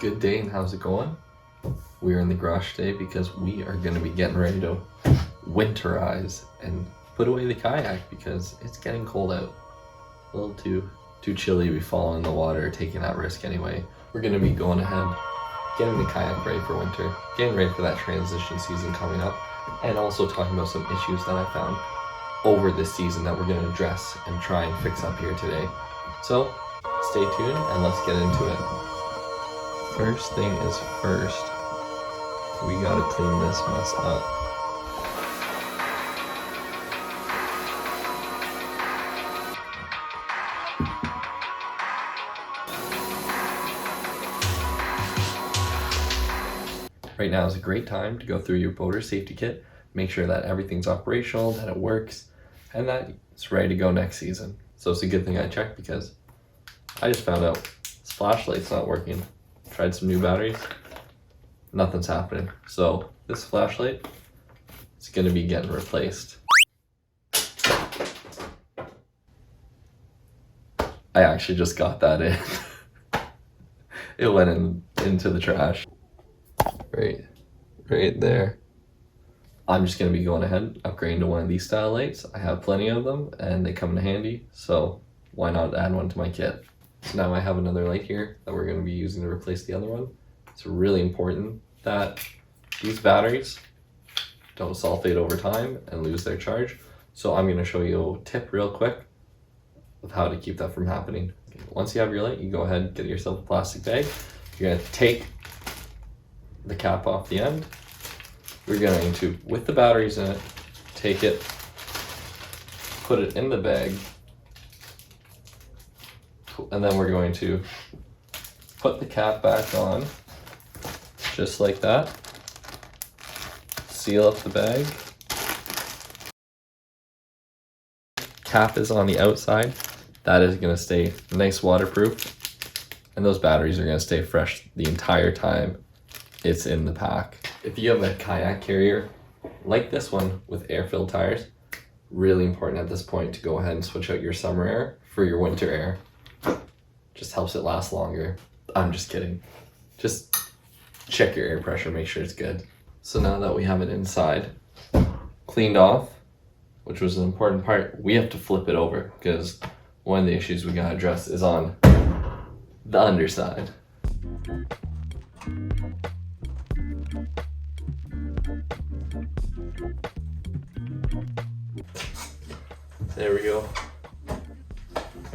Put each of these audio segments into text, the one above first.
Good day, and how's it going? We're in the garage today because we are going to be getting ready to winterize and put away the kayak because it's getting cold out. A little too chilly to be falling in the water, taking that risk anyway. We're going to be going ahead, getting the kayak ready for winter, getting ready for that transition season coming up, and also talking about some issues that I found over this season that we're going to address and try and fix up here today. So stay tuned and let's get into it. First thing is first, we gotta clean this mess up. Right now is a great time to go through your boater safety kit, make sure that everything's operational, that it works, and that it's ready to go next season. So it's a good thing I checked because I just found out this flashlight's not working. Tried some new batteries, nothing's happening. So this flashlight is gonna be getting replaced. I actually just got that in. It went into the trash. Right there. I'm just gonna be going ahead, upgrading to one of these style lights. I have plenty of them and they come in handy, so why not add one to my kit? So now I have another light here that we're going to be using to replace the other one. It's really important that these batteries don't sulfate over time and lose their charge. So I'm going to show you a tip real quick of how to keep that from happening. Once you have your light, you go ahead and get yourself a plastic bag. You're going to take the cap off the end. We're going to, with the batteries in it, take it, put it in the bag, and then we're going to put the cap back on, just like that. Seal up the bag. Cap is on the outside. That is going to stay nice waterproof. And those batteries are going to stay fresh the entire time it's in the pack. If you have a kayak carrier like this one with air-filled tires, really important at this point to go ahead and switch out your summer air for your winter air. Just helps it last longer. I'm just kidding. Just check your air pressure, make sure it's good. So now that we have it inside, cleaned off, which was an important part, we have to flip it over because one of the issues we gotta address is on the underside. There we go.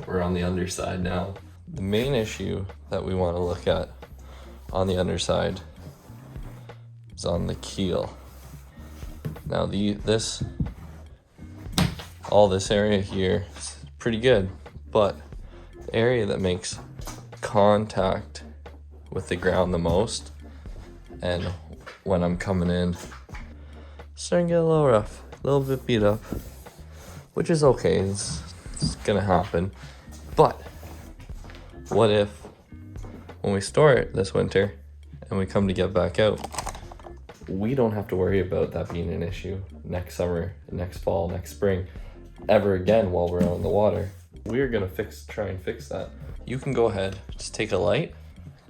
We're on the underside now. The main issue that we want to look at on the underside is on the keel. Now all this area here is pretty good, but the area that makes contact with the ground the most, and when I'm coming in, it's starting to get a little rough, a little bit beat up, which is okay, it's gonna happen. But what if when we store it this winter and we come to get back out, we don't have to worry about that being an issue next summer, next fall, next spring, ever again while we're out in the water. We're gonna try and fix that. You can go ahead, just take a light,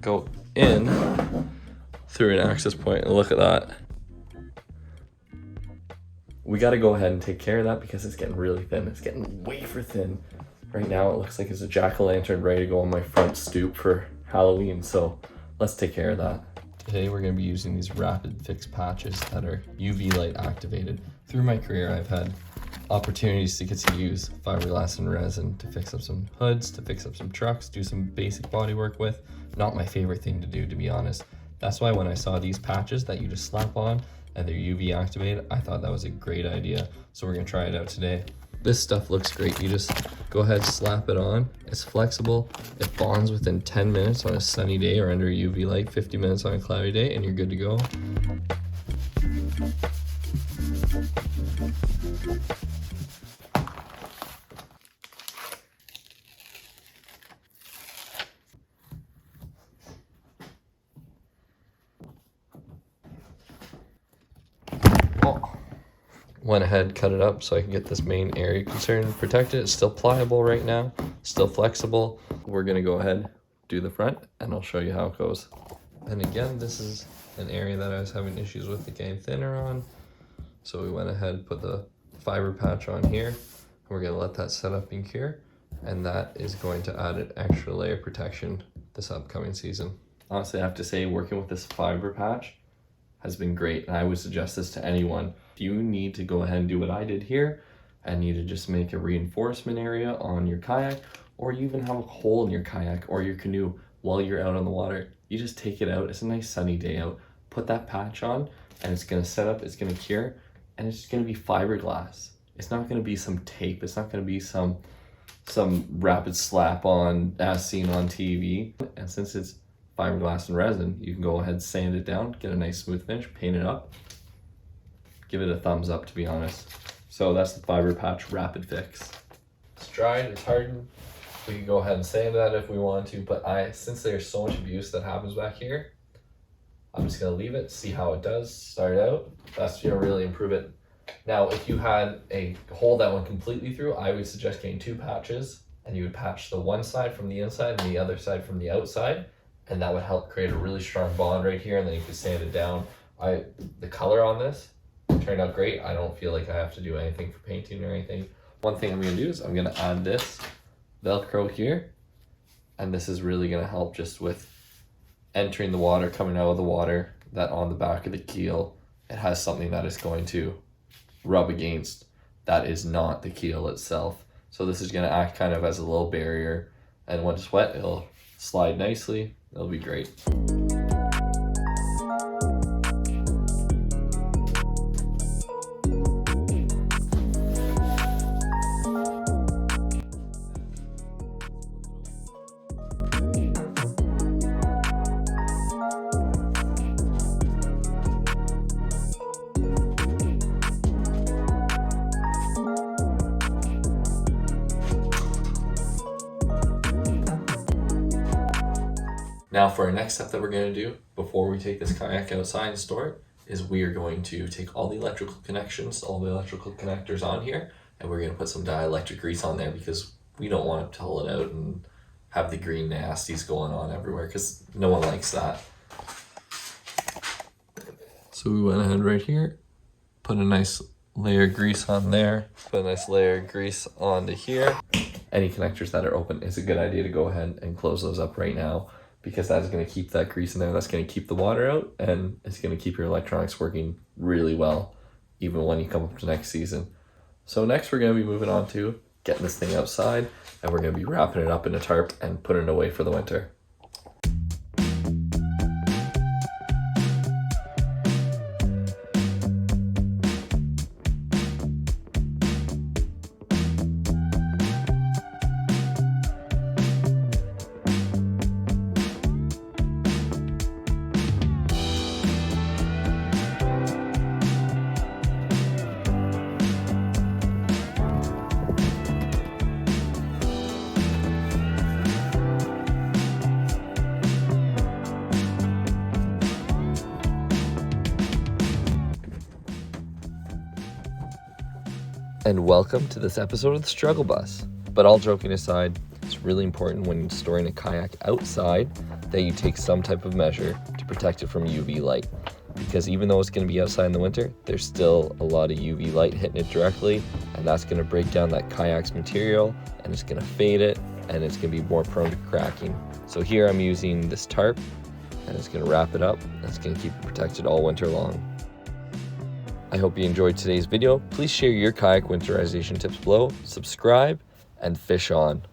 go in through an access point, and look at that. We gotta go ahead and take care of that because it's getting really thin. It's getting wafer thin. Right now it looks like it's a jack-o'-lantern ready to go on my front stoop for Halloween, so let's take care of that. Today we're going to be using these rapid fix patches that are UV light activated. Through my career I've had opportunities to get to use fiberglass and resin to fix up some hoods, to fix up some trucks, do some basic body work with. Not my favorite thing to do, to be honest. That's why when I saw these patches that you just slap on and they're UV activated, I thought that was a great idea. So we're going to try it out today. This stuff looks great. You just go ahead, slap it on. It's flexible. It bonds within 10 minutes on a sunny day or under UV light, 50 minutes on a cloudy day, and you're good to go. Went ahead, cut it up so I can get this main area concern protected. It's still pliable right now, still flexible. We're gonna go ahead, do the front, and I'll show you how it goes. And again, this is an area that I was having issues with the getting thinner on. So we went ahead and put the fiber patch on here. We're gonna let that set up and cure. And that is going to add an extra layer of protection this upcoming season. Honestly, I have to say working with this fiber patch has been great. And I would suggest this to anyone. If you need to go ahead and do what I did here and you to just make a reinforcement area on your kayak, or you even have a hole in your kayak or your canoe while you're out on the water, you just take it out. It's a nice sunny day out. Put that patch on and it's gonna set up, it's gonna cure, and it's just gonna be fiberglass. It's not gonna be some tape. It's not gonna be some rapid slap on as seen on TV. And since it's fiberglass and resin, you can go ahead, sand it down, get a nice smooth finish, paint it up. Give it a thumbs up, to be honest. So that's the fiber patch rapid fix. It's dried, it's hardened. We can go ahead and sand that if we want to, but since there's so much abuse that happens back here, I'm just gonna leave it, see how it does, start out. That's gonna really improve it. Now, if you had a hole that went completely through, I would suggest getting 2 patches, and you would patch the one side from the inside and the other side from the outside, and that would help create a really strong bond right here, and then you can sand it down. The color on this turned out great. I don't feel like I have to do anything for painting or anything. One thing I'm gonna do is I'm gonna add this Velcro here, and this is really gonna help just with entering the water, coming out of the water, that on the back of the keel, it has something that is going to rub against that is not the keel itself. So this is going to act kind of as a little barrier, and when it's wet, it'll slide nicely. It'll be great. Now for our next step that we're going to do before we take this kayak outside and store it is we are going to take all the electrical connections, all the electrical connectors on here, and we're going to put some dielectric grease on there because we don't want to pull it out and have the green nasties going on everywhere because no one likes that. So we went ahead right here, put a nice layer of grease on there, put a nice layer of grease onto here. Any connectors that are open, it's a good idea to go ahead and close those up right now, because that's going to keep that grease in there. That's going to keep the water out, and it's going to keep your electronics working really well, even when you come up to next season. So next we're going to be moving on to getting this thing outside, and we're going to be wrapping it up in a tarp and putting it away for the winter. And welcome to this episode of the Struggle Bus. But all joking aside, it's really important when storing a kayak outside that you take some type of measure to protect it from UV light. Because even though it's going to be outside in the winter, there's still a lot of UV light hitting it directly, and that's going to break down that kayak's material, and it's going to fade it, and it's going to be more prone to cracking. So here I'm using this tarp, and it's going to wrap it up, and it's going to keep it protected all winter long. I hope you enjoyed today's video. Please share your kayak winterization tips below, subscribe, and fish on.